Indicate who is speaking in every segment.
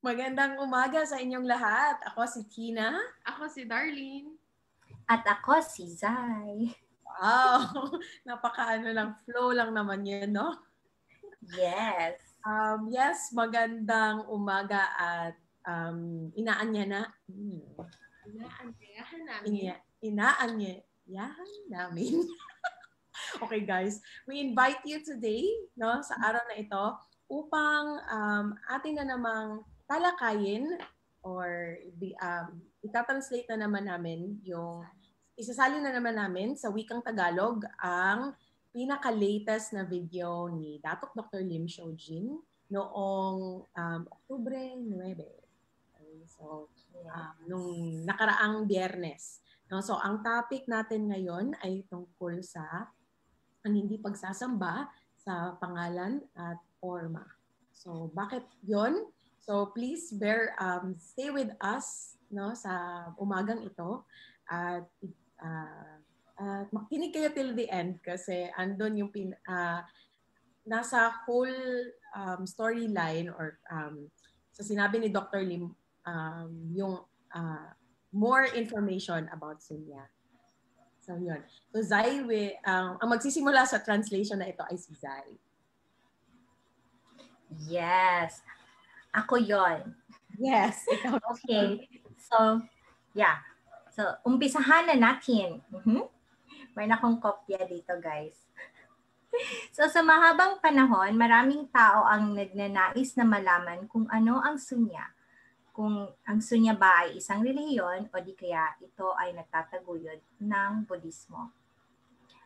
Speaker 1: Magandang umaga sa inyong lahat. Ako si Tina.
Speaker 2: Ako si Darlene.
Speaker 3: At ako si Zai.
Speaker 1: Wow! Napaka-ano lang, flow lang naman yun, no?
Speaker 3: Yes.
Speaker 1: Yes, magandang umaga at inaanya na.
Speaker 2: Inaanyayahan namin.
Speaker 1: Inaanyayahan namin. Okay guys, we invite you today, no, sa araw na ito upang atin na namang talakayin or itatranslate na naman namin isasali na naman namin sa wikang Tagalog ang pinaka-latest na video ni Datuk Dr. Lim Shoujin noong Oktubre 9. So, nung nakaraang Biyernes. No? So, ang topic natin ngayon ay tungkol sa ang hindi pagsasamba sa pangalan at forma. So, bakit yon? So, please stay with us no sa umagang ito at makinig kayo till the end kasi andun yung nasa whole storyline or sa sinabi ni Dr. Lim yung more information about Sunya. So, yun. So, Zai, ang magsisimula sa translation na ito ay si Zai.
Speaker 3: Yes. Ako yon.
Speaker 1: Yes. Ikaw.
Speaker 3: Okay. So, yeah. So, umpisahan na natin. May akong kopya dito, guys. So, sa mahabang panahon, maraming tao ang nagnanais na malaman kung ano ang Sunya. Kung ang Sunya ba ay isang relihiyon o di kaya ito ay nagtataguyod ng Budismo.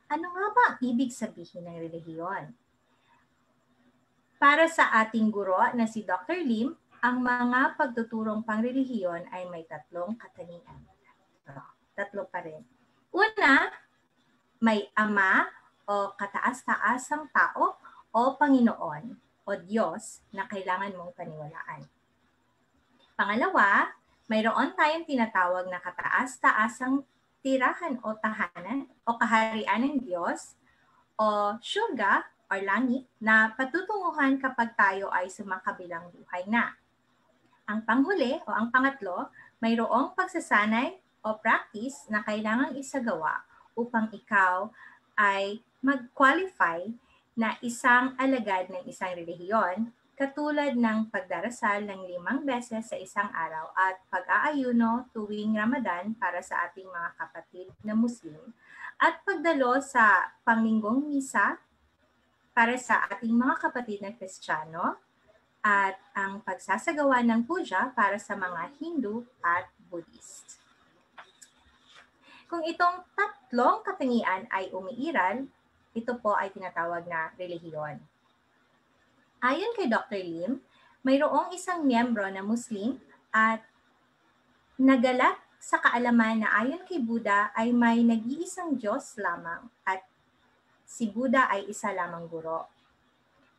Speaker 3: Ano nga ba ang ibig sabihin ng relihiyon? Para sa ating guro na si Dr. Lim, ang mga pagtuturong pangrelihiyon ay may tatlong katangian. Tatlo pa rin. Una, may ama o kataas-taasang tao o Panginoon o Diyos na kailangan mong paniwalaan. Pangalawa, mayroon tayong tinatawag na kataas-taasang tirahan o tahanan o kaharian ng Diyos o syurga o langit na patutunguhan kapag tayo ay sumakabilang buhay na. Ang panghuli o ang pangatlo, mayroong pagsasanay o practice na kailangang isagawa upang ikaw ay mag-qualify na isang alagad ng isang relihiyon, katulad ng pagdarasal ng 5 beses sa isang araw at pag-aayuno tuwing Ramadan para sa ating mga kapatid na Muslim at pagdalo sa panglinggong misa para sa ating mga kapatid na Kristiyano at ang pagsasagawa ng puja para sa mga Hindu at Buddhist. Kung itong tatlong katangian ay umiiral, ito po ay tinatawag na relihiyon. Ayon kay Dr. Lim, mayroong isang miyembro na Muslim at nagalak sa kaalaman na ayon kay Buddha ay may nag-iisang Diyos lamang at si Buddha ay isa lamang guro.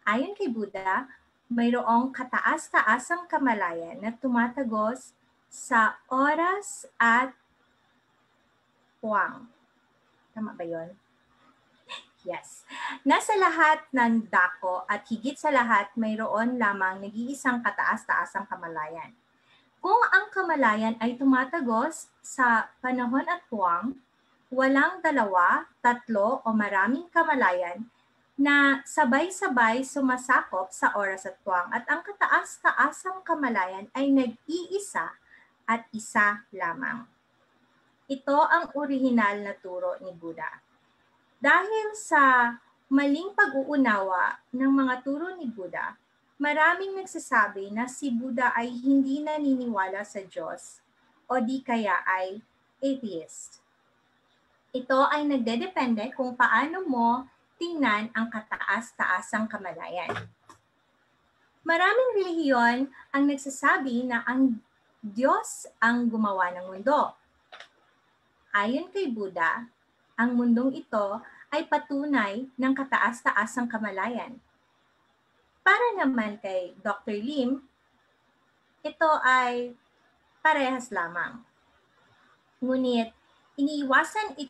Speaker 3: Ayon kay Buddha, mayroong kataas-taasang kamalayan na tumatagos sa oras at puwang. Tama ba yun? Yes. Nasa lahat ng dako at higit sa lahat, mayroon lamang nag-iisang kataas-taasang kamalayan. Kung ang kamalayan ay tumatagos sa panahon at puwang, walang 2, 3 o maraming kamalayan na sabay-sabay sumasakop sa oras at puwang at ang kataas-taasang kamalayan ay nag-iisa at isa lamang. Ito ang orihinal na turo ni Buddha. Dahil sa maling pag-uunawa ng mga turo ni Buddha, maraming nagsasabi na si Buddha ay hindi naniniwala sa Diyos o di kaya ay atheist. Ito ay nagdedepende kung paano mo tingnan ang kataas-taasang kamalayan. Maraming relihiyon ang nagsasabi na ang Diyos ang gumawa ng mundo. Ayon kay Buddha, ang mundong ito ay patunay ng kataas-taasang kamalayan. Para naman kay Dr. Lim, ito ay parehas lamang. Ngunit iniiwasan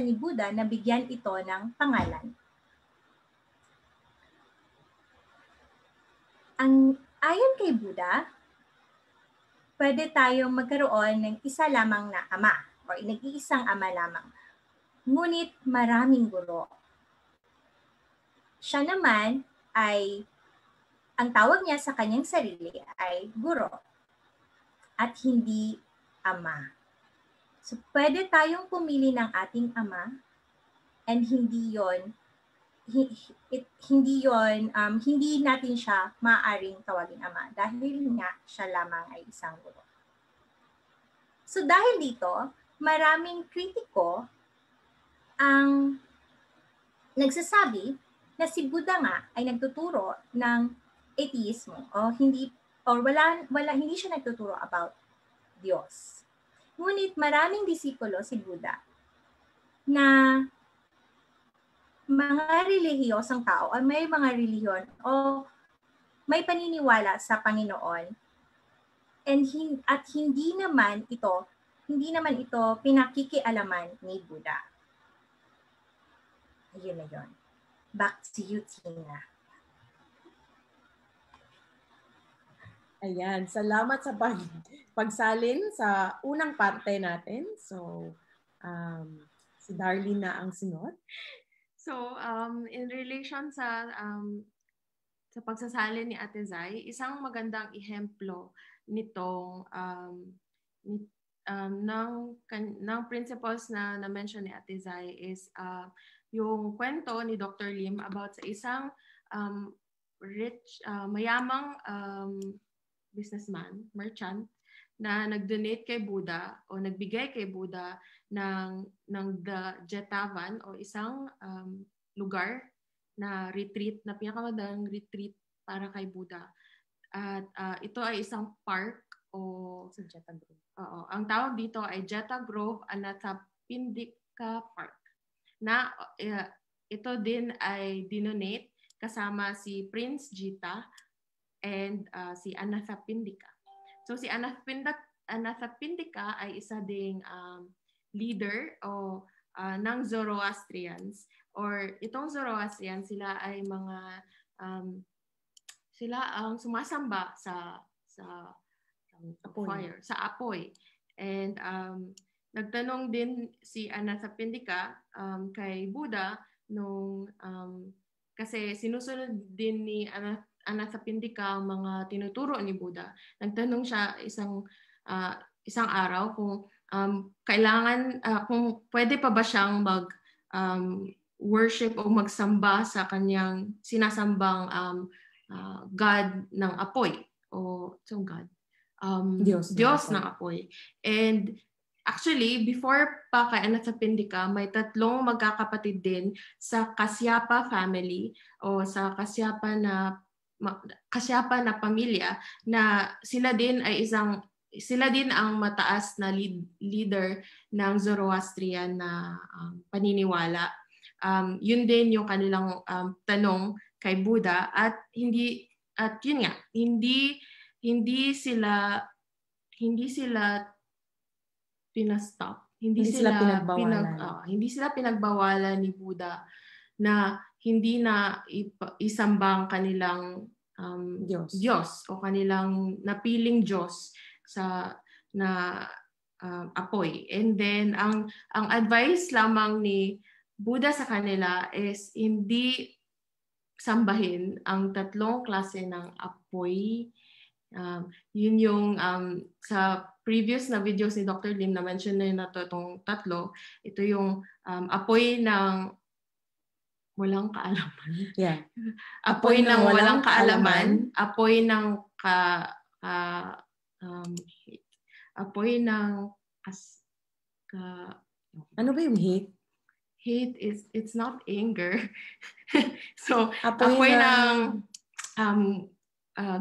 Speaker 3: ni Buddha na bigyan ito ng pangalan. Ayon kay Buddha, pwede tayong magkaroon ng isa lamang na ama o nag-iisang ama lamang. Ngunit maraming guro. Siya naman ay, ang tawag niya sa kanyang sarili ay guro at hindi ama. So pwede tayong pumili ng ating ama and hindi natin siya maaaring tawagin ama dahil nga siya lamang ay isang guro. So dahil dito, maraming kritiko ang nagsasabi na si Buddha nga ay nagtuturo ng atheismo o hindi siya nagtuturo about Diyos. Ngunit maraming disipulo si Buddha na mga relihiyosang tao o may mga relihiyon o may paniniwala sa Panginoon at hindi naman ito pinakikialaman ni Buddha. Ayun na yun. Back to you, Tina.
Speaker 1: Ayan, salamat sa pagsalin sa unang parte natin. So, si Darlene na ang sunod.
Speaker 2: So, in relation sa pagsasalin ni Ate Zai, isang magandang ehemplo nitong ng principles na na-mention ni Ate Zai is yung kwento ni Dr. Lim about sa isang mayamang businessman, merchant, na nag-donate kay Buddha o nagbigay kay Buddha ng Jetavan o isang lugar na retreat, na pinakamagandang retreat para kay Buddha. At ito ay isang park o
Speaker 1: sa Jeta Grove.
Speaker 2: Oo, ang tawag dito ay Jeta Grove Anathapindika Park. Na ito din ay dinonate kasama si Prince Jita and si Anathapindika. So si Anathapindika ay isa ding leader o ng Zoroastrians, or itong Zoroastrians, sila ay mga sila ang sumasamba sa fire, sa apoy. And nagtanong din si Anathapindika kay Buddha nung kasi sinusunod din ni Anathapindika ang mga tinuturo ni Buddha. Nagtanong siya isang araw kung kung pwede pa ba siyang worship o magsamba sa kanyang sinasambang God ng apoy o God. Diyos ng apoy. And actually, before pa kay Anathapindika, may tatlong magkakapatid din sa Kasyapa family o sa Kasyapa na pamilya na sila din ang mataas na leader ng Zoroastrian na paniniwala. Yun din yung kanilang tanong kay Buddha at yun nga, hindi sila pinastop. Hindi sila pinagbawalan ni Buddha na hindi na isambang kanilang Diyos o kanilang napiling Diyos na apoy. And then ang advice lamang ni Buddha sa kanila is hindi sambahin ang tatlong klase ng apoy. Yun yung sa previous na videos ni Dr. Lim na mention na yun na itong tatlo. Ito yung apoy ng walang kaalaman.
Speaker 1: Yeah.
Speaker 2: Apoy ng walang kaalaman, apoy ng apoy ng
Speaker 1: ano ba yung hate?
Speaker 2: Hate it's not anger. So apoy ng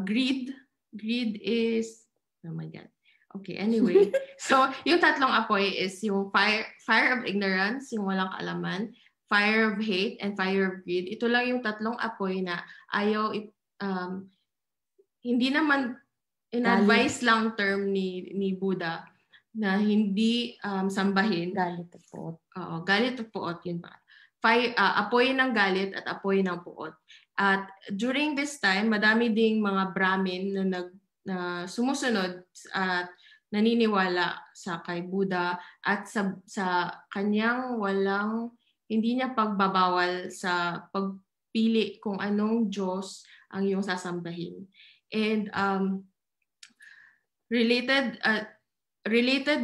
Speaker 2: greed. Greed is, oh my God. Okay, anyway. So yung tatlong apoy is yung fire of ignorance, yung walang kaalaman, fire of hate, and fire of greed. Ito lang yung tatlong apoy na ayaw, hindi naman in-advise lang term ni Buddha na hindi sambahin.
Speaker 1: Galit at puot.
Speaker 2: Oo, galit at puot, yun ba? Apoy ng galit at apoy ng puot. At during this time, madami ding mga Brahmin na sumusunod at naniniwala sa kay Buddha at sa kanyang hindi niya pagbabawal sa pagpili kung anong Diyos ang iyong sasambahin. And related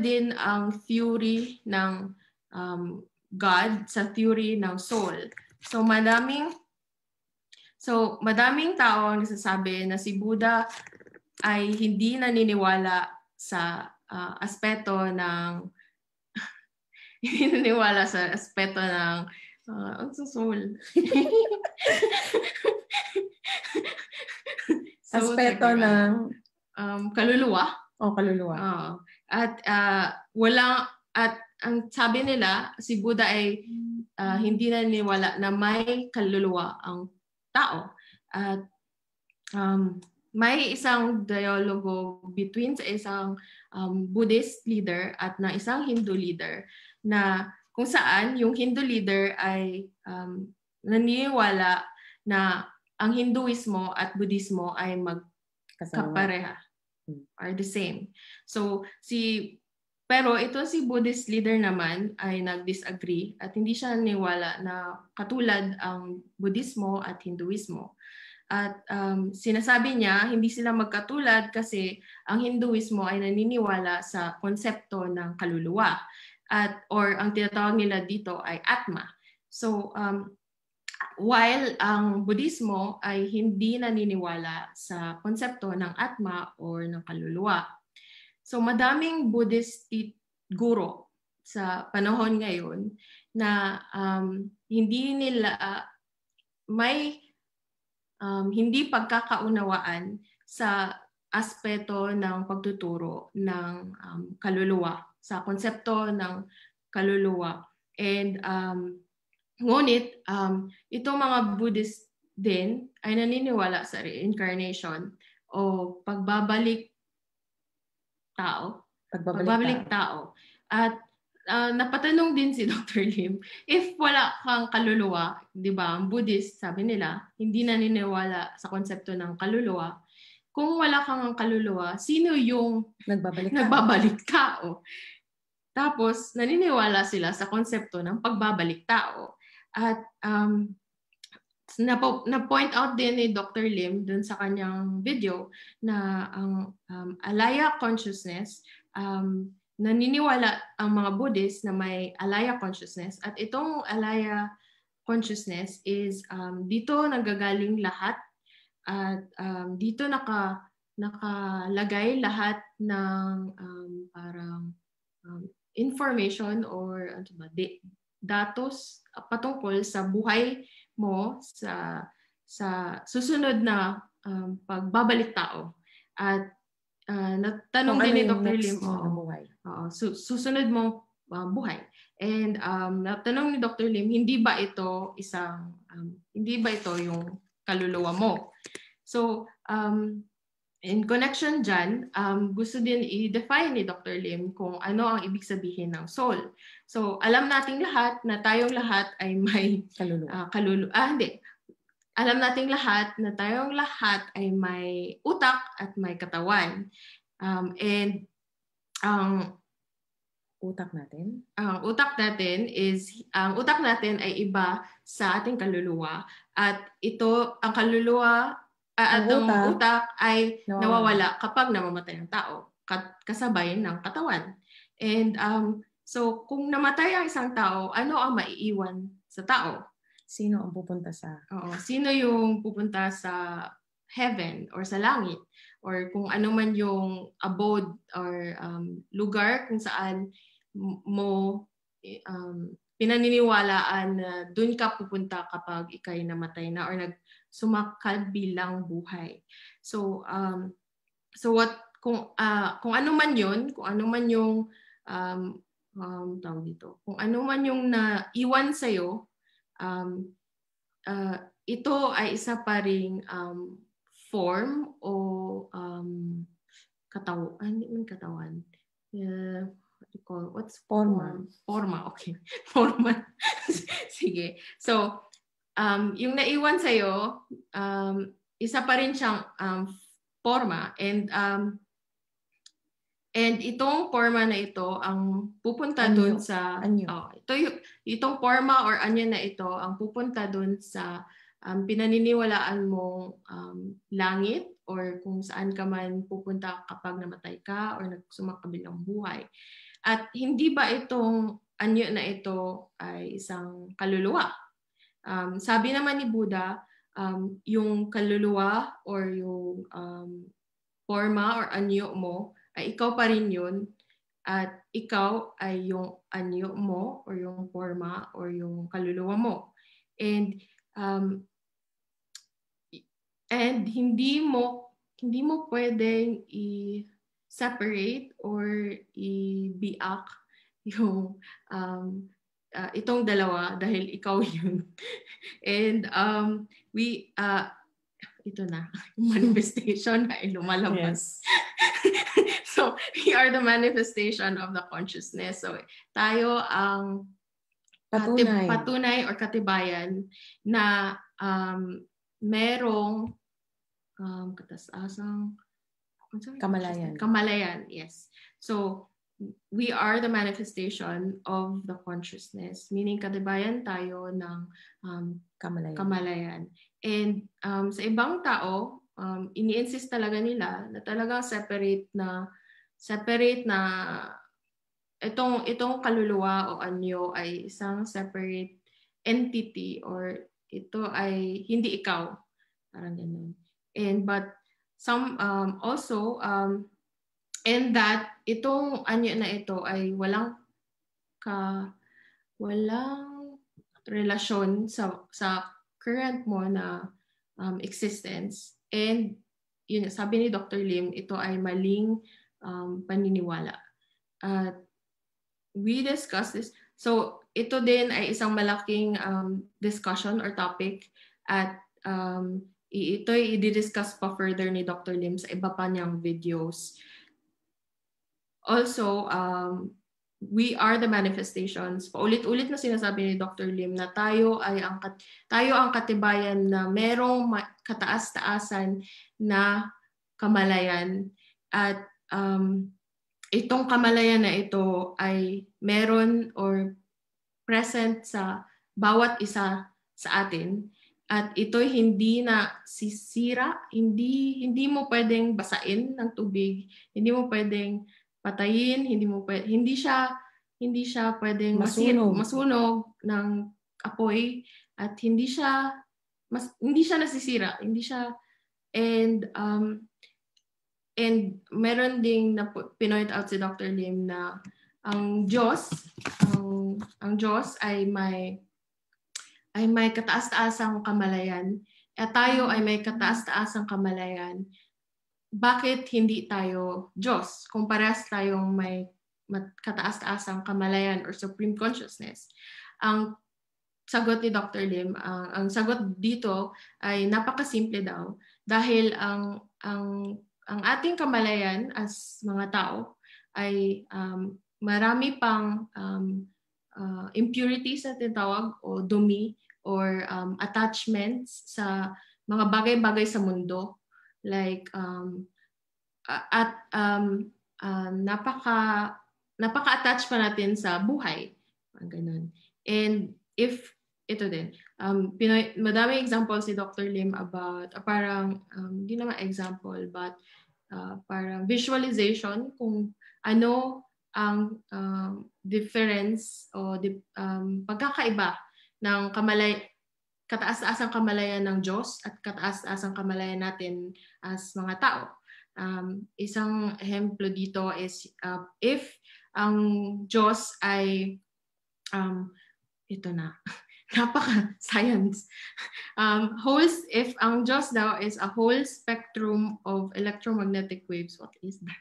Speaker 2: din ang theory ng God sa theory ng soul. So madaming tao ang nagsasabi na si Buddha ay hindi naniniwala sa aspeto ng soul.
Speaker 1: Aspeto ng
Speaker 2: kaluluwa.
Speaker 1: Kaluluwa.
Speaker 2: At ang sabi nila, si Buddha ay hindi naniniwala na may kaluluwa ang tao. At may isang dialogo between sa isang Buddhist leader at na isang Hindu leader na kung saan yung Hindu leader ay naniniwala na ang Hinduismo at Buddhismo ay magkapareha, are the same. Pero ito si Buddhist leader naman ay nag-disagree at hindi siya naniniwala na katulad ang Buddhismo at Hinduismo. At sinasabi niya, hindi sila magkatulad kasi ang Hinduismo ay naniniwala sa konsepto ng kaluluwa or ang tinatawag nila dito ay Atma. So, while ang Buddhismo ay hindi naniniwala sa konsepto ng Atma or ng kaluluwa. So, madaming Buddhist guro sa panahon ngayon na hindi pagkakaunawaan sa aspeto ng pagtuturo ng kaluluwa, sa konsepto ng kaluluwa. And ngunit, itong mga Buddhist din ay naniniwala sa reincarnation o pagbabalik tao. At napatanong din si Dr. Lim, if wala kang kaluluwa, di ba, ang Buddhist, sabi nila, hindi naniniwala sa konsepto ng kaluluwa. Kung wala kang kaluluwa, sino yung nagbabalik tao? Tapos, naniniwala sila sa konsepto ng pagbabalik tao. At na-point out din ni Dr. Lim dun sa kanyang video na ang alaya consciousness, naniniwala ang mga Buddhist na may alaya consciousness at itong alaya consciousness is dito nanggagaling lahat at dito nakalagay lahat ng parang information or datos patungkol sa buhay mo sa susunod na pagbabalik tao. At natanong din ni Dr. Lim, susunod mong buhay. And natanong ni Dr. Lim, hindi ba ito yung kaluluwa mo? So, in connection dyan, gusto din i-define ni Dr. Lim kung ano ang ibig sabihin ng soul. So, alam nating lahat na tayong lahat ay may Alam nating lahat na tayong lahat ay may utak at may katawan. And ang
Speaker 1: utak natin
Speaker 2: ay iba sa ating kaluluwa at ang kaluluwa at ang utak ay nawawala kapag namamatay ang tao kasabay ng katawan. And so kung namatay ang isang tao, ano ang maiiwan sa tao?
Speaker 1: Sino ang pupunta sa?
Speaker 2: Sino yung pupunta sa heaven or sa langit? Or kung ano man yung abode or lugar kung saan mo pinaniniwalaan na dun ka pupunta kapag ikay namatay na or nagsumakal bilang buhay. So kung ano man yun, kung ano man yung tawag dito, kung ano man yung naiwan sa'yo, ito ay isa pa ring form o katawan. What's
Speaker 1: forma?
Speaker 2: Forma, okay. Forma. Sige. So, yung naiwan sa'yo, isa pa rin siyang forma, and itong forma na ito ang pupunta doon sa itong forma or anyo na ito ang pupunta doon sa pinaniniwalaan mong langit or kung saan ka man pupunta kapag namatay ka or nagsumakabilang buhay. At hindi ba itong anyo na ito ay isang kaluluwa? Sabi naman ni Buddha, yung kaluluwa or yung forma or anyo mo ay ikaw pa rin yun, at ikaw ay yung anyo mo or yung forma or yung kaluluwa mo. And hindi mo pwedeng i-separate or i-biak yung itong dalawa dahil ikaw yun. And ito na, manifestation ay lumalabas. Yes. So, we are the manifestation of the consciousness. So, tayo ang patunay or katibayan na merong katas-asang kamalayan, yes. So, we are the manifestation of the consciousness, meaning katibayan tayo ng kamalayan. And sa ibang tao, ini-insist talaga nila na talagang separate na itong kaluluwa o anyo ay isang separate entity or ito ay hindi ikaw, parang ganun. And but some also and that itong anyo na ito ay walang relasyon sa current mo na existence. And yun, sabi ni Dr. Lim, ito ay maling paniniwala. We discussed this. So ito din ay isang malaking discussion or topic, at ito'y i-discuss pa further ni Dr. Lim sa iba pa niyang videos. Also, we are the manifestations. Paulit-ulit na sinasabi ni Dr. Lim na tayo ang katibayan na merong kataas-taasan na kamalayan, at itong kamalayan na ito ay meron or present sa bawat isa sa atin, at ito'y hindi na sisira, hindi mo pwedeng basain ng tubig, hindi mo pwedeng patayin, hindi siya pwedeng masunog ng apoy, at hindi siya nasisira, and meron ding na pinoint out si Dr. Lim na ang Diyos ay may kataas-taasang kamalayan, at tayo ay may kataas-taasang kamalayan. Bakit hindi tayo Diyos kung parehas tayong may kataas-taasang kamalayan or supreme consciousness? Ang sagot ni Dr. Lim, ang sagot dito ay napakasimple daw, dahil ang ating kamalayan as mga tao ay marami pang impurities na tinatawag o dumi or attachments sa mga bagay-bagay sa mundo, like napaka-attach pa natin sa buhay, ganun. And if ito din, madami examples si Dr. Lim about parang hindi naman example but parang visualization kung ano ang difference o pagkakaiba ng kataas-taasang kamalayan ng Diyos at kataas-taasang kamalayan natin as mga tao. Isang ehemplo dito is if ang Diyos ay ito na napaka-science. If ang Diyos daw is a whole spectrum of electromagnetic waves, what is that?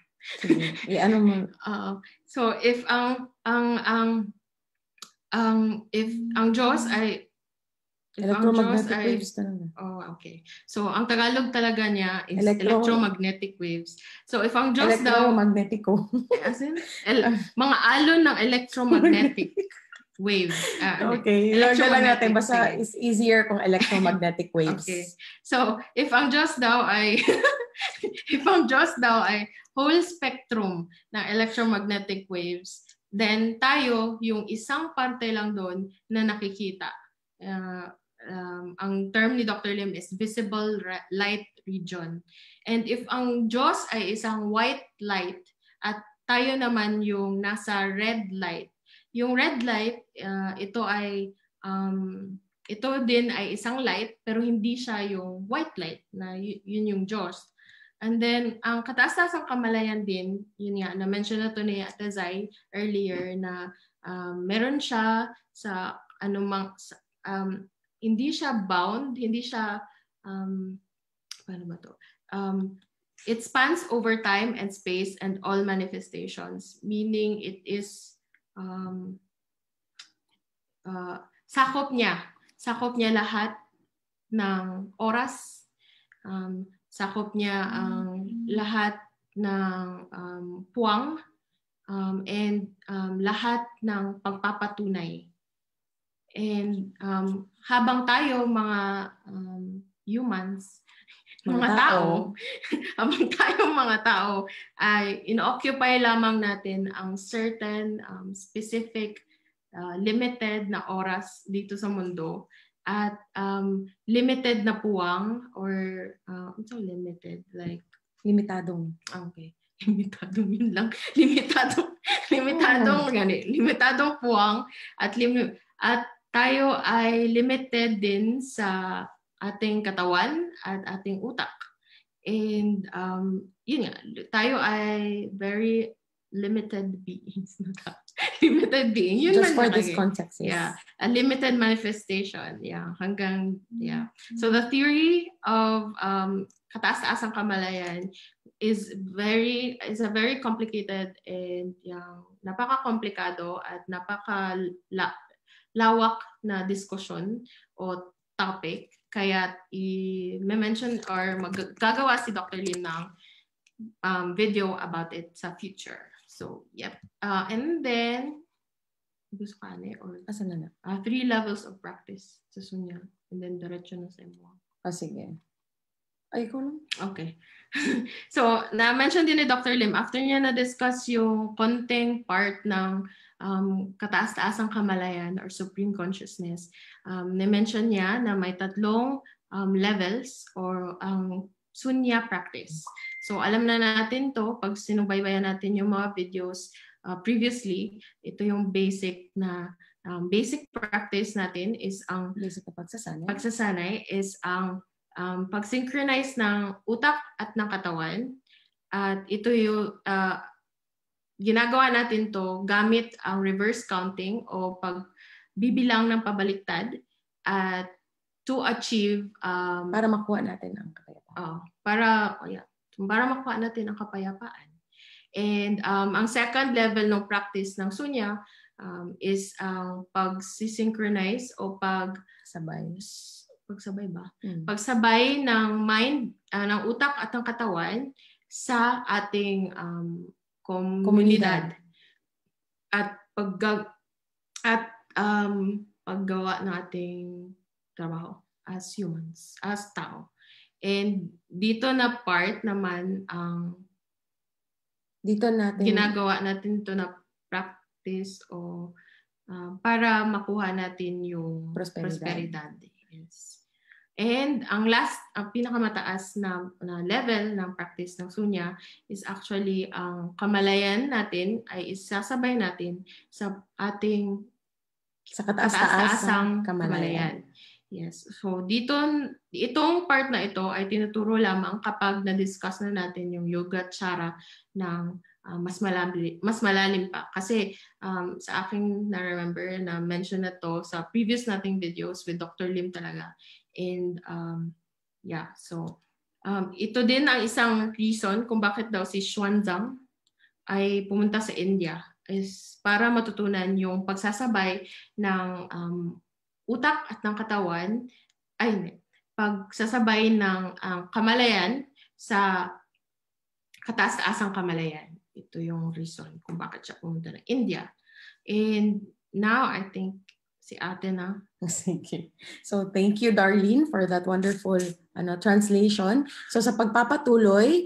Speaker 1: Ano mo?
Speaker 2: So if ang Diyos ay
Speaker 1: electromagnetic waves talaga.
Speaker 2: Oh, okay. So ang Tagalog talaga niya is electromagnetic waves. So if ang Diyos daw
Speaker 1: electromagnetico.
Speaker 2: As in, mga alon ng electromagnetic waves.
Speaker 1: Okay. Lang natin. Basta it's easier kung electromagnetic waves.
Speaker 2: Okay. So, if ang Diyos daw ay if ang Diyos daw ay whole spectrum ng electromagnetic waves, then tayo yung isang parte lang doon na nakikita. Ang term ni Dr. Lim is visible light region. And if ang Diyos ay isang white light at tayo naman yung nasa red light. Yung red light, ito din ay isang light pero hindi siya yung white light na yun yung Diyos. And then, ang kataas-taasang kamalayan din, yun nga, na-mention na to ni Ate Zai earlier na meron siya sa anumang, hindi siya bound, hindi siya, paano ba to? It spans over time and space and all manifestations, meaning it is, sakop niya lahat ng oras, sakop niya ang lahat ng puwang, and lahat ng pagpapatunay. And habang tayo mga humans, mga tao, habang tayong mga tao ay inoccupy lamang natin ang certain specific limited na oras dito sa mundo at limited na puwang or so limited like
Speaker 1: limitadong.
Speaker 2: Okay. Limitadong yun lang. Limitadong puwang at tayo ay limited din sa ating katawan at ating utak. And yun nga, tayo ay very limited beings. Limited being. Yun
Speaker 1: just for this context, yes.
Speaker 2: Yeah. A limited manifestation. Yeah. So the theory of kataas-taasang kamalayan is a very complicated and napaka-komplikado at napaka-lawak na diskusyon o topic. Kaya i-mention or gagawa si Dr. Lim ng video about it sa future. So, yep. And then, gusto ka or
Speaker 1: asan na?
Speaker 2: 3 levels of practice sa sunya. And then, diretso na sa imo.
Speaker 1: Sige. Ay, ikaw lang.
Speaker 2: Okay. So, na-mention din ni Dr. Lim, after niya na-discuss yung konting part ng kataas-taasang kamalayan or supreme consciousness, na-mention niya na may 3 levels or sunya practice. So, alam na natin to pag sinubaybayan natin yung mga videos previously, ito yung basic na basic practice natin is ang
Speaker 1: basic na
Speaker 2: pagsasanay is ang pag-synchronize ng utak at ng katawan. At ito yung ginagawa natin to gamit ang reverse counting o pagbibilang ng pabaliktad at to achieve
Speaker 1: para makuha natin ang kapayapaan.
Speaker 2: Para makuha natin ang kapayapaan. And ang second level ng practice ng sunya is ang pag-synchronize o pagsabay ba? Pagsabay ng mind, ng utak at ng katawan sa ating komunidad. At paggawa ng ating trabaho as humans, as tao. And dito na part naman ang ginagawa natin ito na practice o para makuha natin yung prosperidad. Yes. And ang pinakamataas na level ng practice ng sunya is actually ang kamalayan natin ay isasabay natin sa ating kataas-taasang kamalayan. Yes. So itong part na ito ay tinuturo lamang kapag na-discuss na natin yung yoga chara ng mas malalim pa. Kasi sa aking na-remember na mention na to sa previous nating videos with Dr. Lim talaga. And so ito din ang isang reason kung bakit daw si Xuanzang ay pumunta sa India is para matutunan yung pagsasabay ng utak at ng katawan, pagsasabay ng kamalayan sa kataas-taasang kamalayan. Ito yung reason kung bakit siya pumunta ng India. And now I think si ate na.
Speaker 1: Sige. So thank you, Darlene, for that wonderful translation. So sa pagpapatuloy,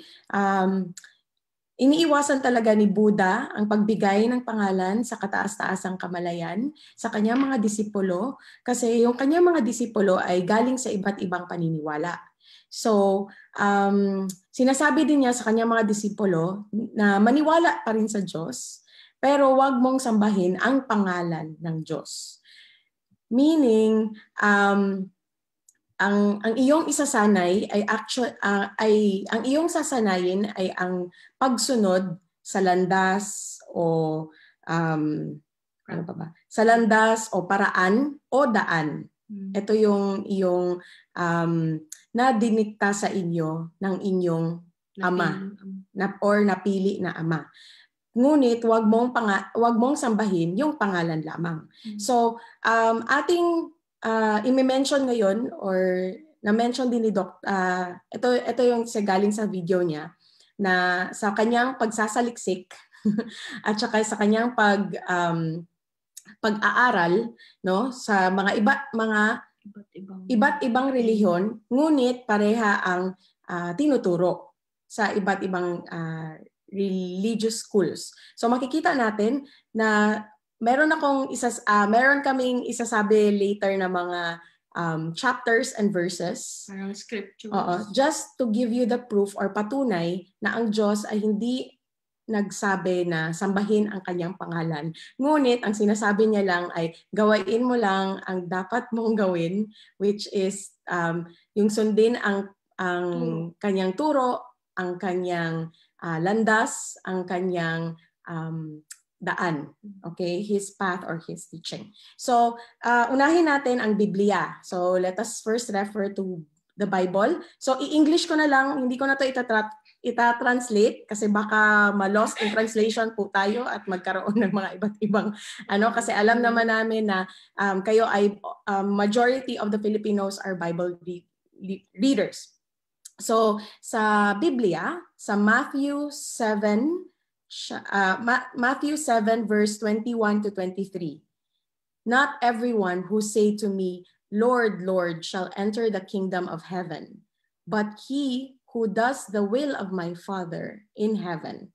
Speaker 1: iniiwasan talaga ni Buddha ang pagbigay ng pangalan sa kataas-taasang kamalayan sa kanyang mga disipulo kasi yung kanyang mga disipulo ay galing sa iba't ibang paniniwala. So, sinasabi din niya sa kanyang mga disipulo na maniwala pa rin sa Diyos, pero wag mong sambahin ang pangalan ng Diyos. Meaning, ang iyong isasanay ay ang iyong sasanayin ay ang pagsunod sa landas o ano pa ba? Sa landas o paraan o daan. Ito yung iyong nadinikta sa inyo ng inyong ama or napili na ama. Ngunit wag mong sambahin yung pangalan lamang. So, ating i-mention ngayon or na-mention din ni Doc, ito yung galing sa video niya na sa kanyang pagsasaliksik at saka sa kanyang pag-aaral no sa mga iba't ibang relihiyon, ngunit pareha ang tinuturo sa iba't ibang religious schools. So makikita natin na meron kaming isasabi later na mga chapters and verses.
Speaker 2: Parang scriptures.
Speaker 1: Just to give you the proof or patunay na ang Diyos ay hindi nagsabi na sambahin ang kanyang pangalan. Ngunit ang sinasabi niya lang ay gawain mo lang ang dapat mong gawin, which is yung sundin ang kanyang turo, ang kanyang landas, ang kanyang daan. Okay? His path or his teaching. So, unahin natin ang Biblia. So, let us first refer to the Bible. So, i-English ko na lang, hindi ko na ito ita-translate kasi baka ma-lost in translation po tayo at magkaroon ng mga iba't ibang kasi alam naman namin na kayo ay majority of the Filipinos are Bible readers. So, sa Biblia, sa Matthew 7 verse 21 to 23. Not everyone who say to me, Lord, Lord, shall enter the kingdom of heaven, but he who does the will of my Father in heaven.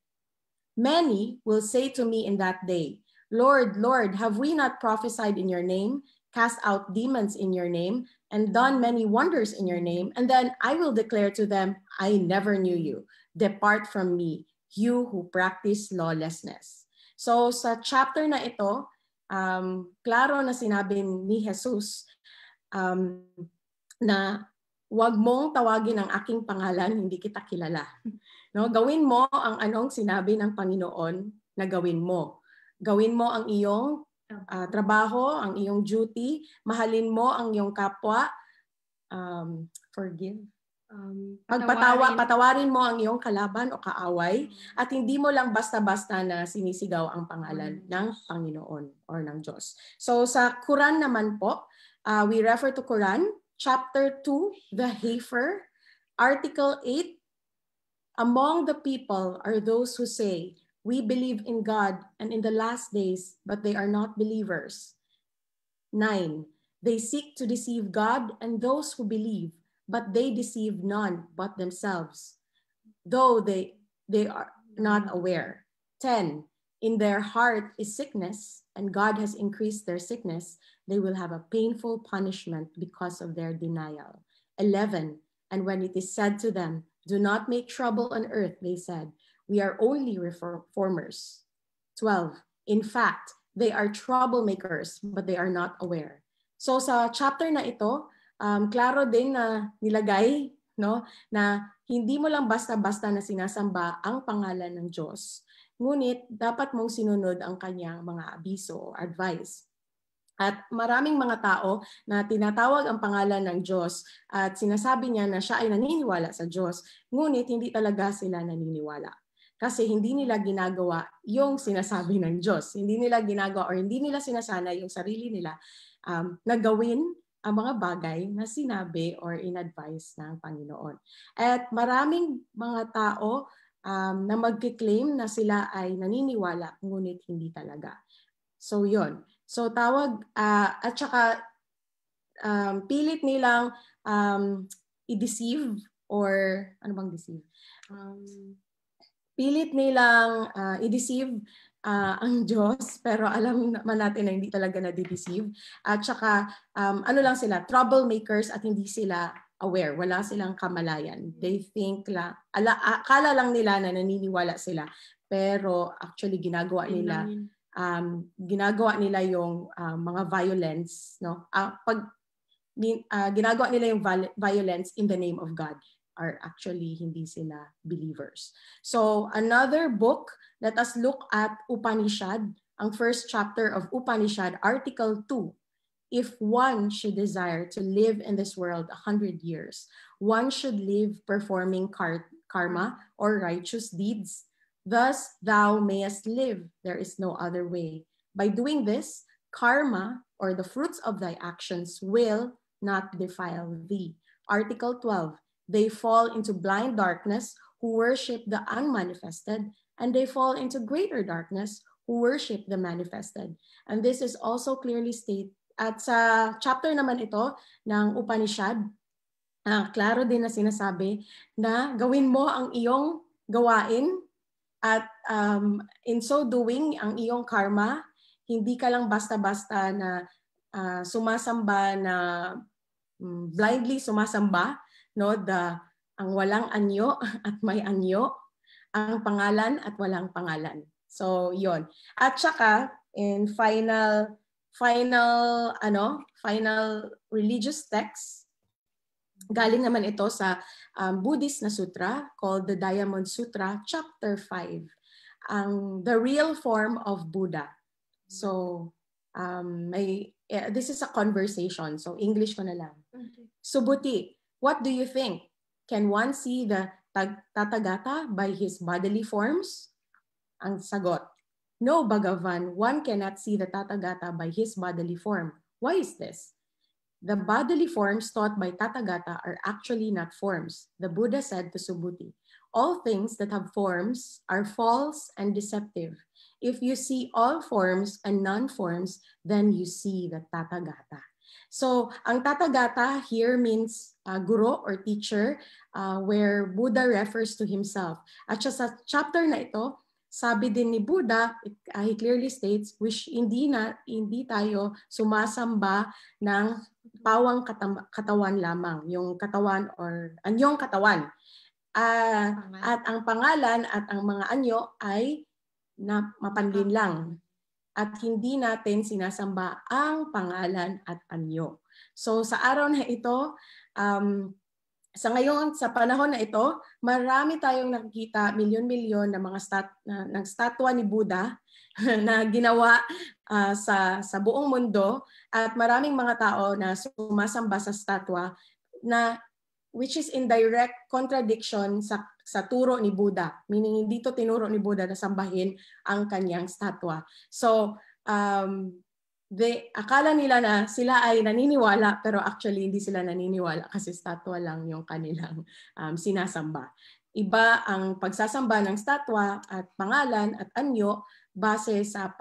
Speaker 1: Many will say to me in that day, Lord, Lord, have we not prophesied in your name, cast out demons in your name, and done many wonders in your name? And then I will declare to them, I never knew you. Depart from me, you who practice lawlessness. So sa chapter na ito, klaro na sinabi ni Jesus na wag mong tawagin ang aking pangalan, hindi kita kilala. No, gawin mo ang anong sinabi ng Panginoon na gawin mo. Gawin mo ang iyong trabaho, ang iyong duty, mahalin mo ang iyong kapwa, forgive. Patawarin mo ang iyong kalaban o kaaway at hindi mo lang basta-basta na sinisigaw ang pangalan ng Panginoon or ng Diyos. So sa Quran naman po, we refer to Quran, chapter 2, the heifer, article 8, among the people are those who say, we believe in God and in the last days, but they are not believers. 9, they seek to deceive God and those who believe, but they deceive none but themselves, though they are not aware. 10, in their heart is sickness, and God has increased their sickness. They will have a painful punishment because of their denial. 11, and when it is said to them, do not make trouble on earth, they said, we are only reformers. 12, in fact, they are troublemakers, but they are not aware. So sa chapter na ito, klaro din na nilagay na hindi mo lang basta-basta na sinasamba ang pangalan ng Diyos, ngunit dapat mong sinunod ang kanyang mga abiso o advice. At maraming mga tao na tinatawag ang pangalan ng Diyos at sinasabi niya na siya ay naniniwala sa Diyos, ngunit hindi talaga sila naniniwala. Kasi hindi nila ginagawa yung sinasabi ng Diyos. Hindi nila ginagawa or hindi nila sinasanay yung sarili nila na gawin ang mga bagay na sinabi or in-advise ng Panginoon. At maraming mga tao na magkiklaim na sila ay naniniwala, ngunit hindi talaga. So yun. So tawag at saka pilit nilang i-deceive or ano bang deceive? Pilit nilang i-deceive ang Diyos, pero alam naman natin na hindi talaga na-deceive. At saka, ano lang sila, troublemakers at hindi sila aware. Wala silang kamalayan. They think akala lang nila na naniniwala sila. Pero actually, ginagawa nila yung mga violence. No? Ginagawa nila yung violence in the name of God are actually hindi sila believers. So another book, let us look at Upanishad, ang first chapter of Upanishad, Article 2. If one should desire to live in this world 100 years, one should live performing karma or righteous deeds. Thus thou mayest live. There is no other way. By doing this, karma or the fruits of thy actions will not defile thee. Article 12. They fall into blind darkness who worship the unmanifested, and they fall into greater darkness who worship the manifested. And this is also clearly stated at sa chapter naman ito ng Upanishad, klaro din na sinasabi na gawin mo ang iyong gawain at in so doing, ang iyong karma, hindi ka lang basta-basta na sumasamba na blindly sumasamba, no, ang walang anyo at may anyo, ang pangalan at walang pangalan. So, yon. At saka in final religious text, galing naman ito sa Buddhist na sutra called the Diamond Sutra, chapter 5. The real form of Buddha. So, this is a conversation. So, English ko na lang. Okay. Subhuti, what do you think? Can one see the Tathagata by his bodily forms? Ang sagot, no, Bhagavan, one cannot see the Tathagata by his bodily form. Why is this? The bodily forms taught by Tathagata are actually not forms. The Buddha said to Subhuti, all things that have forms are false and deceptive. If you see all forms and non-forms, then you see the Tathagata. So, ang Tathagata here means guro or teacher, where Buddha refers to himself. At sa chapter na ito, sabi din ni Buddha, he clearly states, which hindi tayo sumasamba ng pawang katawan lamang, yung katawan or anyong katawan. At ang pangalan at ang mga anyo ay mapanlin lang. At hindi natin sinasamba ang pangalan at anyo. So sa araw na ito, sa panahon na ito, marami tayong nakikita milyon-milyon na mga ng statwa ni Buddha na ginawa sa buong mundo at maraming mga tao na sumasamba sa statwa na which is in direct contradiction sa turo ni Buddha. Meaning hindi to tinuro ni Buddha na sambahin ang kanyang statwa. So, akala nila na sila ay naniniwala pero actually hindi sila naniniwala kasi statwa lang yung kanilang sinasamba. Iba ang pagsasamba ng statwa at pangalan at anyo base sa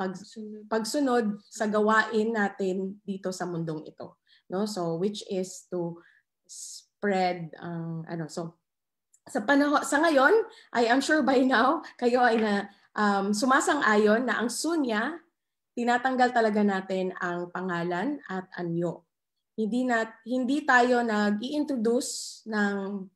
Speaker 1: pagsunod sa gawain natin dito sa mundong ito. No? So which is to spread so sa ngayon, I am sure by now kayo ay sumasang-ayon na ang sunya tinatanggal talaga natin ang pangalan at anyo. Hindi tayo nag-i-introduce ng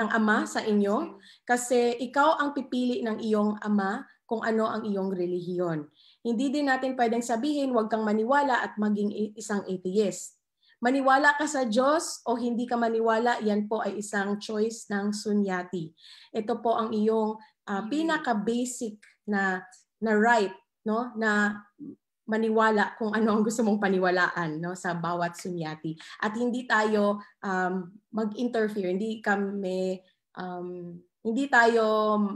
Speaker 1: ama sa inyo kasi ikaw ang pipili ng iyong ama kung ano ang iyong relihiyon. Hindi din natin pwedeng sabihin huwag kang maniwala at maging isang atheist. Maniwala ka sa Diyos o hindi ka maniwala, yan po ay isang choice ng sunyati. Ito po ang iyong pinaka-basic na right, no, na maniwala kung ano ang gusto mong paniwalaan, no, sa bawat sunyati. At hindi tayo mag-interfere, hindi tayo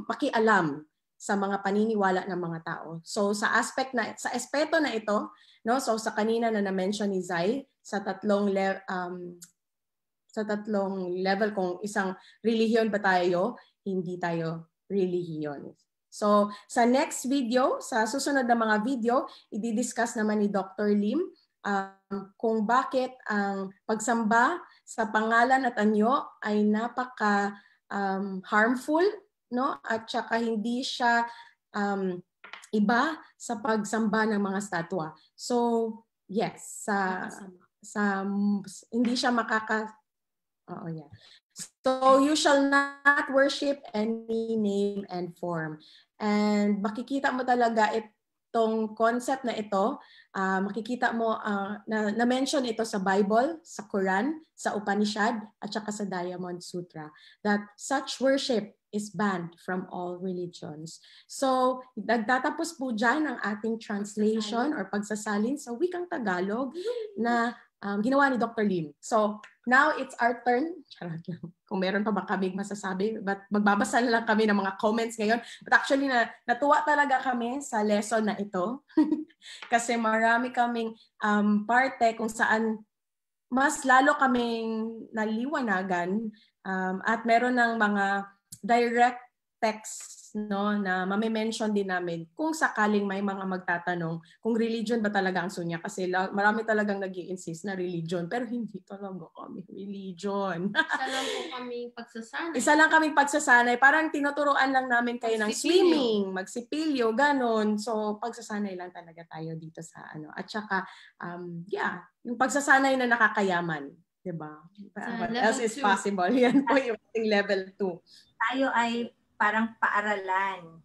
Speaker 1: makialam sa mga paniniwala ng mga tao. So sa aspeto na ito, no, so sa kanina na na-mention ni Zai, sa tatlong level kung isang relihiyon ba tayo, hindi tayo relihiyon. So, sa next video, sa susunod na mga video, i-discuss naman ni Dr. Lim kung bakit ang pagsamba sa pangalan at anyo ay napaka harmful, no? At saka hindi siya iba sa pagsamba ng mga statwa. So, yes, hindi siya yeah. So, you shall not worship any name and form. And makikita mo talaga itong concept na ito, makikita mo na-mention ito sa Bible, sa Quran, sa Upanishad, at saka sa Diamond Sutra, that such worship is banned from all religions. So, nagtatapos po dyan ang ating translation or pagsasalin sa wikang Tagalog na ginawa ni Dr. Lim. So, now it's our turn. Kung meron pa ba kami masasabi, but magbabasa na lang kami ng mga comments ngayon. But actually, natuwa talaga kami sa lesson na ito. Kasi marami kaming parte kung saan mas lalo kaming naliwanagan at meron ng mga direct text, no, na mame-mention din namin kung sakaling may mga magtatanong kung religion ba talaga ang sunya, kasi marami talagang nag-i-insist na religion, pero hindi talaga kami religion.
Speaker 2: Isa lang kaming pagsasanay.
Speaker 1: Parang tinuturuan lang namin kayo ng swimming, magsipilyo, ganon. So pagsasanay lang talaga tayo dito sa At saka yung pagsasanay na nakakayaman, 'di ba? What else is possible? Yan po yung level 2.
Speaker 3: Tayo ay parang paaralan.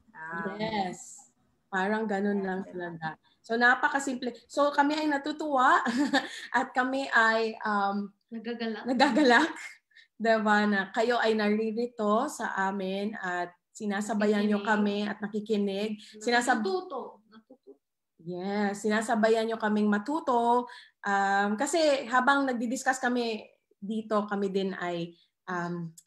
Speaker 1: Yes. Parang ganun lang talaga. So napakasimple. So kami ay natutuwa at kami ay nagagalak. Diba, na kayo ay naririto sa amin at sinasabayan nyo kami at nakikinig.
Speaker 2: Natututo.
Speaker 1: Yes, sinasabayan nyo kaming matuto. Kasi habang nagdi-discuss kami dito, kami din ay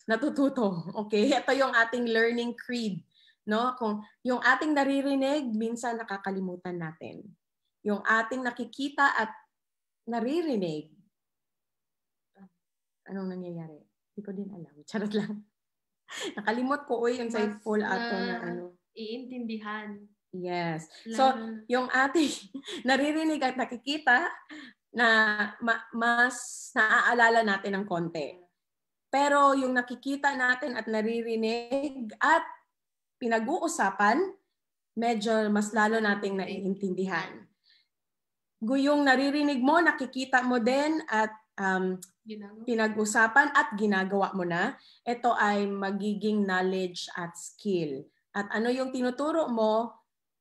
Speaker 1: natututo. Okay? Ito yung ating learning creed. No? Kung yung ating naririnig, minsan nakakalimutan natin. Yung ating nakikita at naririnig, anong nangyayari? Hindi ko din alam. Charot lang. Nakalimot ko yung sa full ato na
Speaker 2: iintindihan.
Speaker 1: Yes. So, yung ating naririnig at nakikita na mas naaalala natin ng konti. Pero yung nakikita natin at naririnig at pinag-uusapan, medyo mas lalo nating naiintindihan. Yung naririnig mo, nakikita mo din at pinag-usapan at ginagawa mo na, ito ay magiging knowledge at skill. At ano yung tinuturo mo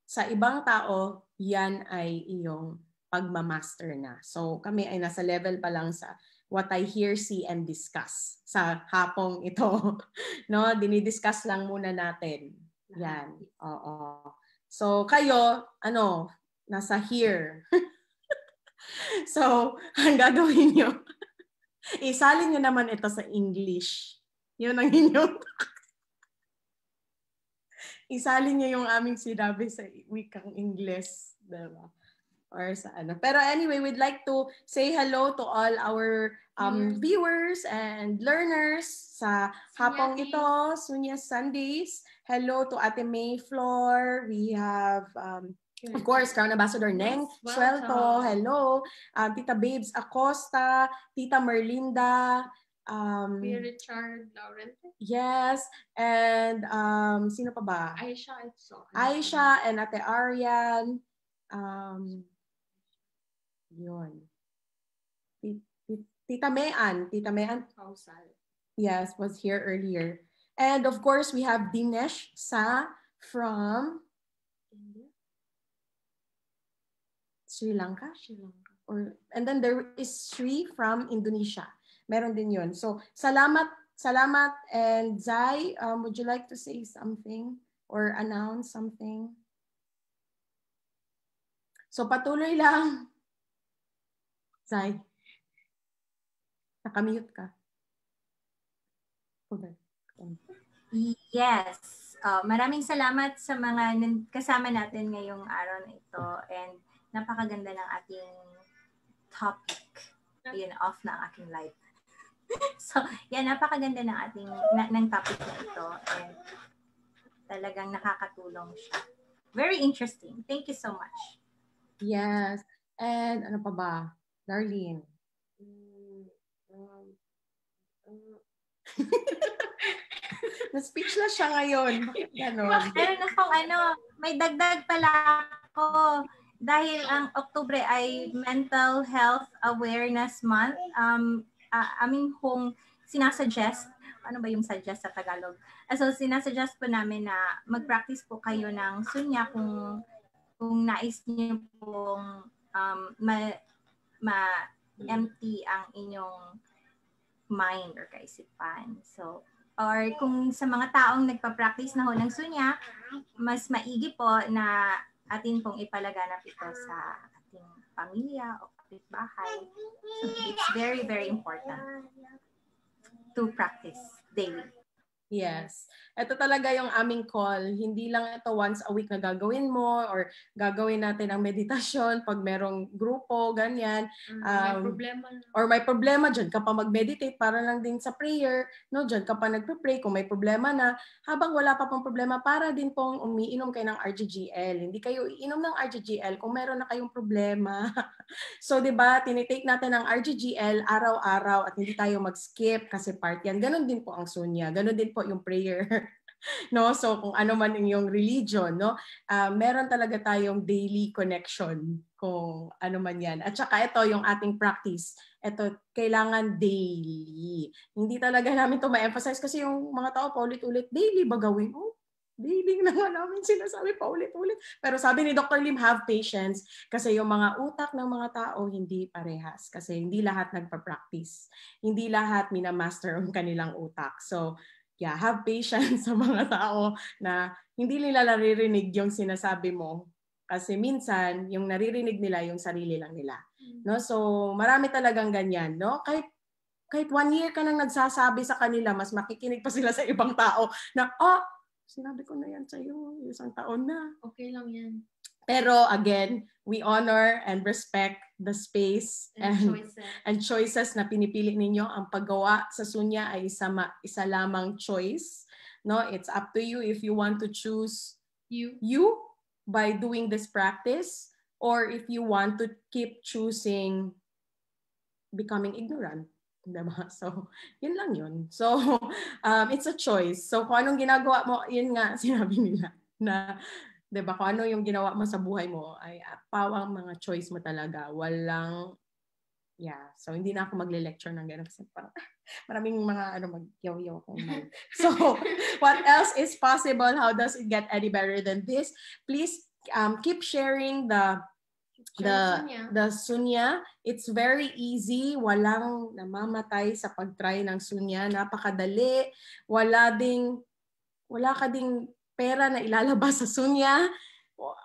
Speaker 1: sa ibang tao, yan ay iyong pagmamaster na. So kami ay nasa level pa lang sa what I hear, see, and discuss sa hapong ito. No, dinidiscuss lang muna natin. Yan. Oo. So kayo, nasa hear. So, ang gagawin nyo, isalin nyo naman ito sa English. Yun ang inyong isalin nyo yung aming sinabi sa wikang English. Diba? Or sa Pero anyway, we'd like to say hello to all our viewers and learners sa hapong ito, Sunya Sundays. Hello to Ate May Flor. We have, of course, Crown Ambassador Neng Suelto. Hello. Tita Babes Acosta. Tita Merlinda.
Speaker 2: Richard Laurente.
Speaker 1: Yes. And sino pa ba? Aisha and Ate Arian. Yun. Tita Mean. Yes, was here earlier. And of course, we have Dinesh Sa from Sri Lanka. And then there is Sri from Indonesia. Meron din yun. So, salamat. And Zai, would you like to say something or announce something? So, patuloy lang. Zai, nakamute ka.
Speaker 3: Yes. Maraming salamat sa mga kasama natin ngayong araw na ito. And napakaganda ng ating topic. Yun, off na ang aking light. So, yan, napakaganda ng ating ng topic na ito. And talagang nakakatulong siya. Very interesting. Thank you so much.
Speaker 1: Yes. And ano pa ba? Darlene. Na-speechless siya ngayon. Bakit ganon?
Speaker 3: Meron akong may dagdag pala ako. Dahil ang Oktubre ay Mental Health Awareness Month, aming kung sinasuggest, ano ba yung suggest sa Tagalog? So, sinasuggest po namin na mag-practice po kayo ng sunya kung nais niyo pong ma-empty ang inyong mind or kaisipan. So, or kung sa mga taong nagpa-practice na ho ng sunya, mas maigi po na atin pong ipalaganap ito sa ating pamilya o kapitbahay. So it's very, very important to practice daily.
Speaker 1: Yes. Ito talaga yung aming call. Hindi lang ito once a week na gagawin mo or gagawin natin ang meditasyon pag merong grupo, ganyan.
Speaker 2: May problema.
Speaker 1: Or may problema, dyan ka pa mag-meditate para lang din sa prayer. No? Dyan ka pa nagpe-pray kung may problema na. Habang wala pa pong problema, para din pong umiinom kayo ng RGGL. Hindi kayo iinom ng RGGL kung meron na kayong problema. So, di ba, tinitake natin ang RGGL araw-araw at hindi tayo mag-skip kasi part yan. Ganon din po ang sunya. Ganon din po yung prayer. No? So, kung ano man yung religion, no? Meron talaga tayong daily connection kung ano man yan. At saka ito, yung ating practice. Ito, kailangan daily. Hindi talaga namin ito ma-emphasize kasi yung mga tao paulit-ulit, daily ba gawin? Oh, daily na nga namin sinasabi paulit-ulit. Pero sabi ni Dr. Lim, have patience kasi yung mga utak ng mga tao hindi parehas kasi hindi lahat nagpa-practice. Hindi lahat minamaster ang kanilang utak. So, yeah, have patience sa mga tao na hindi nila naririnig yung sinasabi mo kasi minsan yung naririnig nila yung sarili lang nila. No? So, marami talagang ganyan, no? Kahit 1 year ka nang nagsasabi sa kanila, mas makikinig pa sila sa ibang tao na, sinabi ko na yan sa'yo, 1 taon na.
Speaker 2: Okay lang yan.
Speaker 1: Pero again, we honor and respect the space and choices na pinipili ninyo. Ang paggawa sa sunya ay isa lamang choice. No, it's up to you if you want to choose you by doing this practice or if you want to keep choosing becoming ignorant. Diba? So, yun lang yun. So, it's a choice. So, kung anong ginagawa mo, yun nga, sinabi nila na, diba, kung ano yung ginawa mo sa buhay mo, ay pawang mga choice mo talaga. Walang, so, hindi na ako magle-lecture ng gano'n kasi parang, maraming mga, mag-yaw-yaw kong mind. So, what else is possible? How does it get any better than this? Please, keep sharing the sunya. It's very easy. Walang namamatay sa pag-try ng sunya. Napakadali. Wala ka ding pera na ilalabas sa sunya.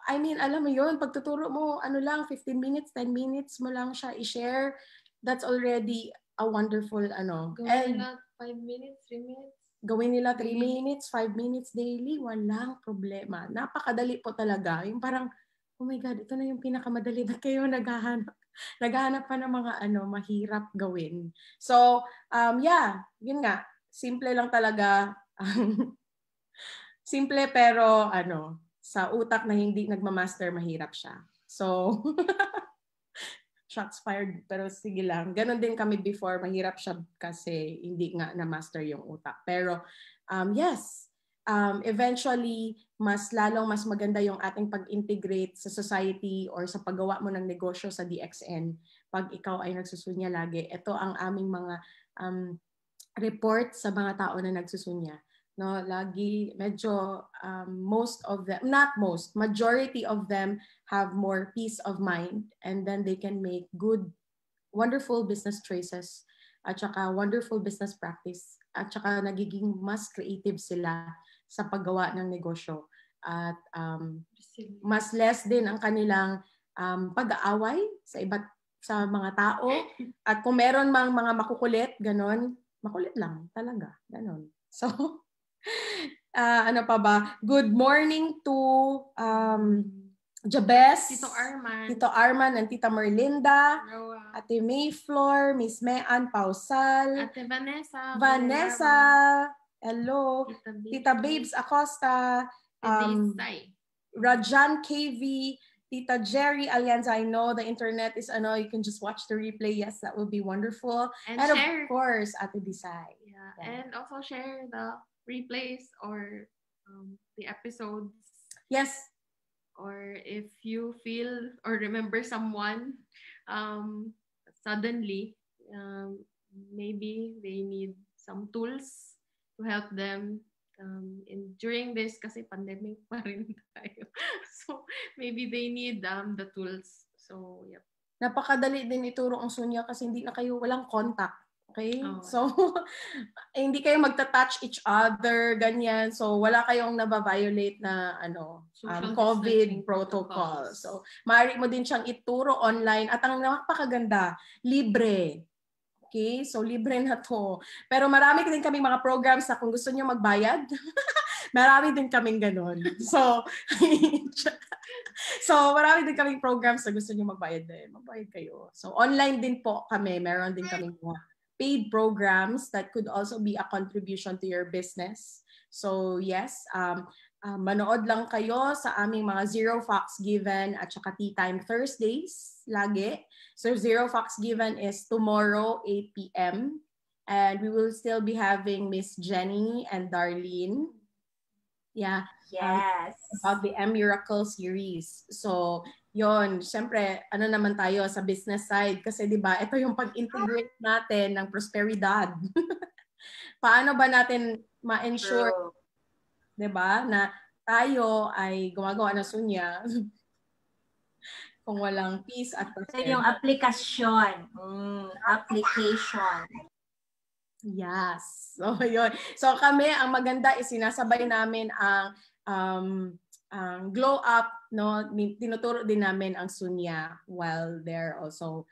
Speaker 1: I mean, alam mo yun, pagtuturo mo, 15 minutes, 10 minutes mo lang siya i-share. That's already a wonderful,
Speaker 2: Gawin nila 5 minutes, 3 minutes.
Speaker 1: Gawin nila 3 minutes, 5 minutes daily. Walang problema. Napakadali po talaga. Yung parang, oh my God, ito na yung pinakamadali na kayo naghahanap pa ng mga mahirap gawin. So, yun nga. Simple lang talaga. Simple pero sa utak na hindi nagmamaster, mahirap siya. So, shots fired. Pero sige lang. Ganon din kami before. Mahirap siya kasi hindi nga na-master yung utak. Pero, yes. Eventually, mas maganda yung ating pag-integrate sa society or sa paggawa mo ng negosyo sa DXN pag ikaw ay nagsusunya lagi. Ito ang aming mga report sa mga tao na nagsusunya. No, lagi medyo majority of them have more peace of mind and then they can make wonderful business choices at saka wonderful business practice at saka nagiging mas creative sila sa paggawa ng negosyo at mas less din ang kanilang pag-aaway sa mga tao at kung meron mang mga makukulit, ganon, makulit lang talaga, ganon. So, ano pa ba? Good morning to Jabez, Tito Arman and Tita Merlinda, Ate Mayflor, Miss Mean Pausal,
Speaker 2: Ate Vanessa,
Speaker 1: Hello. Tita Babes Acosta. Rajan KV. Tita Jerry Alianza. I know the internet is you can just watch the replay. Yes, that would be wonderful. And share. Of course, Ate Disay.
Speaker 2: Yeah. And also share the replays or the episodes.
Speaker 1: Yes.
Speaker 2: Or if you feel or remember someone suddenly, maybe they need some tools to help them during this kasi pandemic pa rin tayo. So maybe they need the tools. So yep.
Speaker 1: Napakadali din ituro ang Sunya kasi hindi na kayo walang contact. Okay? Oh. So, hindi kayo magta-touch each other, ganyan. So, wala kayong nababiolate na COVID protocol. So, maaari mo din siyang ituro online. At ang napakaganda, libre. Okay? So, libre na to. Pero marami din kaming mga programs na kung gusto niyo magbayad, marami din kaming ganun. So, marami din kaming programs na gusto niyo magbayad din. Magbayad kayo. So, online din po kami. Meron din kaming mga paid programs that could also be a contribution to your business. So yes, manood lang kayo sa aming mga Zero Fox Given at saka Tea Time Thursdays lagi. So Zero Fox Given is tomorrow 8 p.m. and we will still be having Miss Jenny and Darlene. Yeah.
Speaker 3: Yes.
Speaker 1: About the M-Miracle series. So, yon, syempre, naman tayo sa business side kasi 'di ba, ito yung pag-integrate natin ng prosperidad. Paano ba natin ma-ensure 'di ba, na tayo ay gumagawa ng Sunya kung walang peace at prosperity.
Speaker 3: Yung application. Application.
Speaker 1: Yes. So, yun. So, kami, ang maganda is sinasabay namin ang glow up, no? Tinuturo din namin ang Sunya while they're also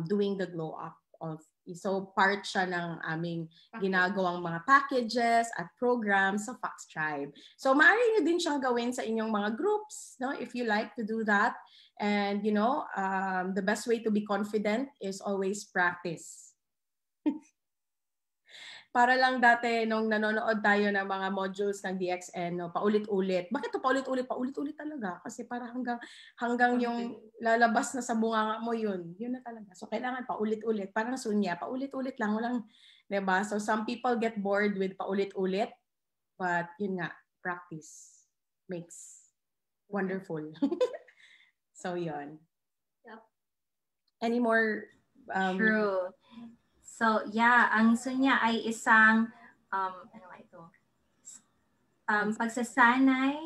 Speaker 1: doing the glow up of. So, part siya ng aming ginagawang mga packages at programs sa Fox Tribe. So, maaari nyo din siyang gawin sa inyong mga groups, no? If you like to do that. And, the best way to be confident is always practice. Para lang dati nung nanonood tayo ng mga modules ng DXN, no, paulit-ulit. Bakit to paulit-ulit? Paulit-ulit talaga. Kasi para hanggang yung lalabas na sa bunganga mo yun na talaga. So kailangan paulit-ulit. Parang Sunya, paulit-ulit lang. Walang, diba? So some people get bored with paulit-ulit. But yun nga, practice makes wonderful. So yun.
Speaker 3: Yep.
Speaker 1: Any more?
Speaker 3: True. So, yeah, ang Sunya ay isang, pagsasanay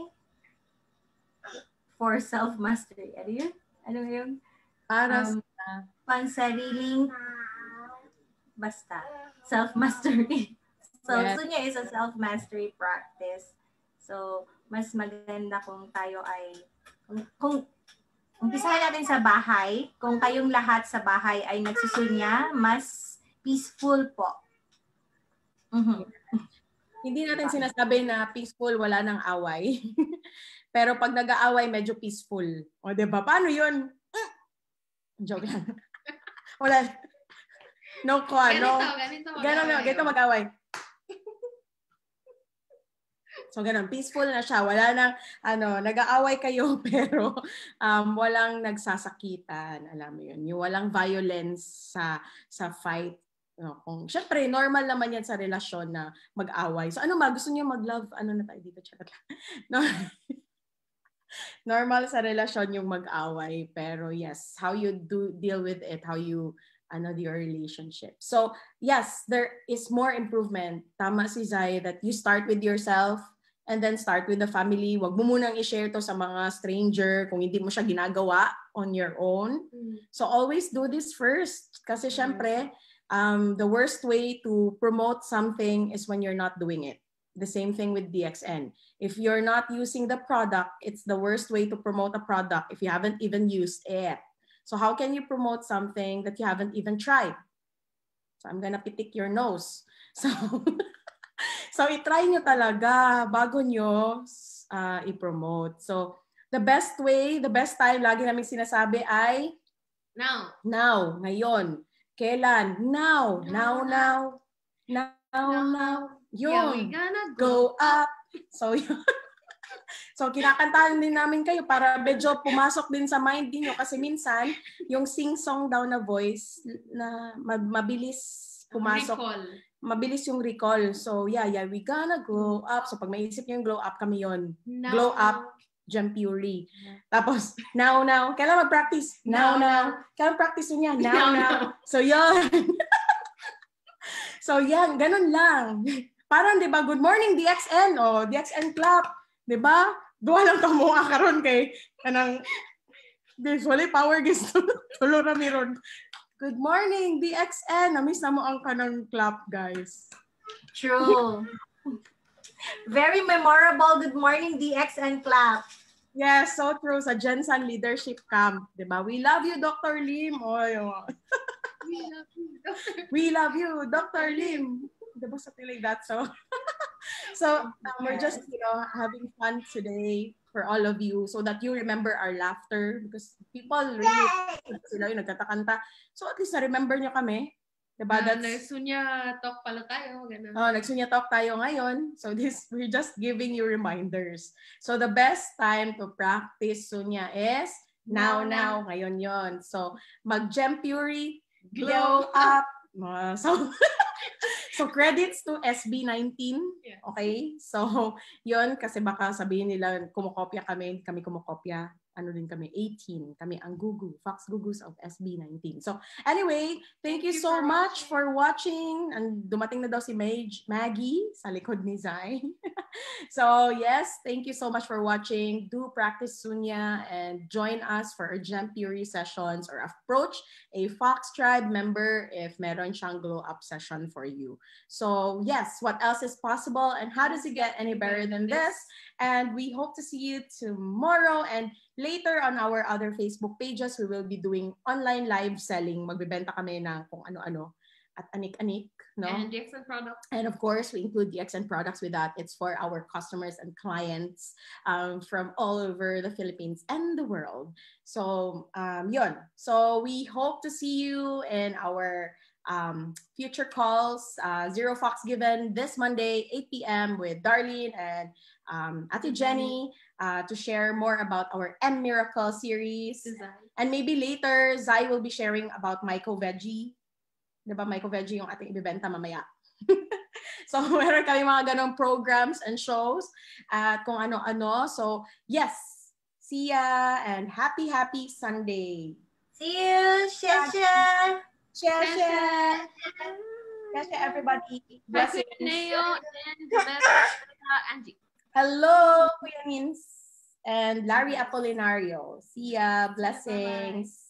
Speaker 3: for self-mastery. Ano yun? Ano yun?
Speaker 1: Para
Speaker 3: pansariling, basta, self-mastery. So, yes. Sunya is a self-mastery practice. So, mas maganda kung tayo ay, kung umpisahan natin sa bahay, kung kayong lahat sa bahay ay nagsusunya, mas peaceful po.
Speaker 1: Mm-hmm. Hindi natin sinasabi na peaceful, wala nang away. Pero pag nag-aaway, medyo peaceful. O, diba? Paano yun? Joke lang. Wala. No ko, no. Ganito mag-away. So, ganun. Peaceful na siya. Wala nang, nag-aaway kayo, pero walang nagsasakitan. Alam mo yun. Yung walang violence sa fight. Syempre, normal naman yan sa relasyon na mag-away. So, gusto niyo mag-love? Na tayo dito? No. Normal sa relasyon yung mag-away. Pero yes, how you deal with it, how you, your relationship. So, yes, there is more improvement. Tama si Zai that you start with yourself and then start with the family. Wag mo munang i-share to sa mga stranger kung hindi mo siya ginagawa on your own. So, always do this first. Kasi syempre, the worst way to promote something is when you're not doing it. The same thing with DXN. If you're not using the product, it's the worst way to promote a product if you haven't even used it. So how can you promote something that you haven't even tried? So I'm gonna pitik your nose. So i-try nyo talaga bago nyo i-promote. So the best way, the best time, lagi namin sinasabi ay now, ngayon. Kailan? Now. Yun. We gonna go up. So, yun. So, kinakantahan din namin kayo para medyo pumasok din sa mind niyo kasi minsan, yung sing-song daw na voice na mabilis pumasok. Mabilis yung recall. So, yeah, we gonna glow up. So, pag maisip niyo yung glow up, kami yun. Glow up, Jempury. Tapos, now. Kailan mag-practice? Now. Kailan practice niya? Now. So, yun. So, yan. Ganun lang. Parang, di ba, good morning, DXN. O, DXN clap. Di ba? Duwa lang ka mukha karon kay kanang visually power gusto. Tulo na miron. Good morning, DXN. Namiss na mo ang kanang clap, guys.
Speaker 3: True. Very memorable. Good morning, DXN clap.
Speaker 1: Yes, so true. Sa Jensen Leadership Camp. Diba? We love you, Dr. Lim. We love you, Dr. Lim. Diba something like that? So we're just, having fun today for all of you so that you remember our laughter because people really sila yung nagkatakanta. So at least na-remember nyo kami. Diba?
Speaker 2: Nagsunya talk pala tayo. Ganun.
Speaker 1: Nagsunya talk tayo ngayon. So we're just giving you reminders. So the best time to practice sunya is now. Ngayon yon. So mag-Jempury, glow up. So credits to SB19. Okay? So yon kasi baka sabihin nila kumokopya kami kumokopya. Ano din kami, 18. Kami ang Fox Gugus of SB19. So, anyway, thank you so much for watching. And dumating na daw si Maggie sa likod ni Zai. So, yes, thank you so much for watching. Do practice sunya and join us for our Jempury sessions or approach a Fox Tribe member if meron siyang glow up session for you. So, yes, what else is possible and how does it get any better than this? And we hope to see you tomorrow and later on our other Facebook pages, we will be doing online live selling. Magbibenta kami ng kung ano-ano at anik-anik. No?
Speaker 2: And DXN products.
Speaker 1: And of course, we include DXN products with that. It's for our customers and clients from all over the Philippines and the world. So, yun. So, we hope to see you in our future calls. Zero Fox Given this Monday, 8 p.m. with Darlene and Ate Jenny to share more about our M Miracle series. And maybe later, Zai will be sharing about Myco Veggie. Diba Myco Veggie yung ating ibibenta mamaya. So, meron kami mga ganong programs and shows at kung ano-ano. So, yes. See ya and happy Sunday.
Speaker 3: See you. Shesha.
Speaker 1: Everybody.
Speaker 2: Blessings. Neo and Angie.
Speaker 1: Hello, Kuya Mins and Larry Apolinario. See ya. Blessings. Bye-bye.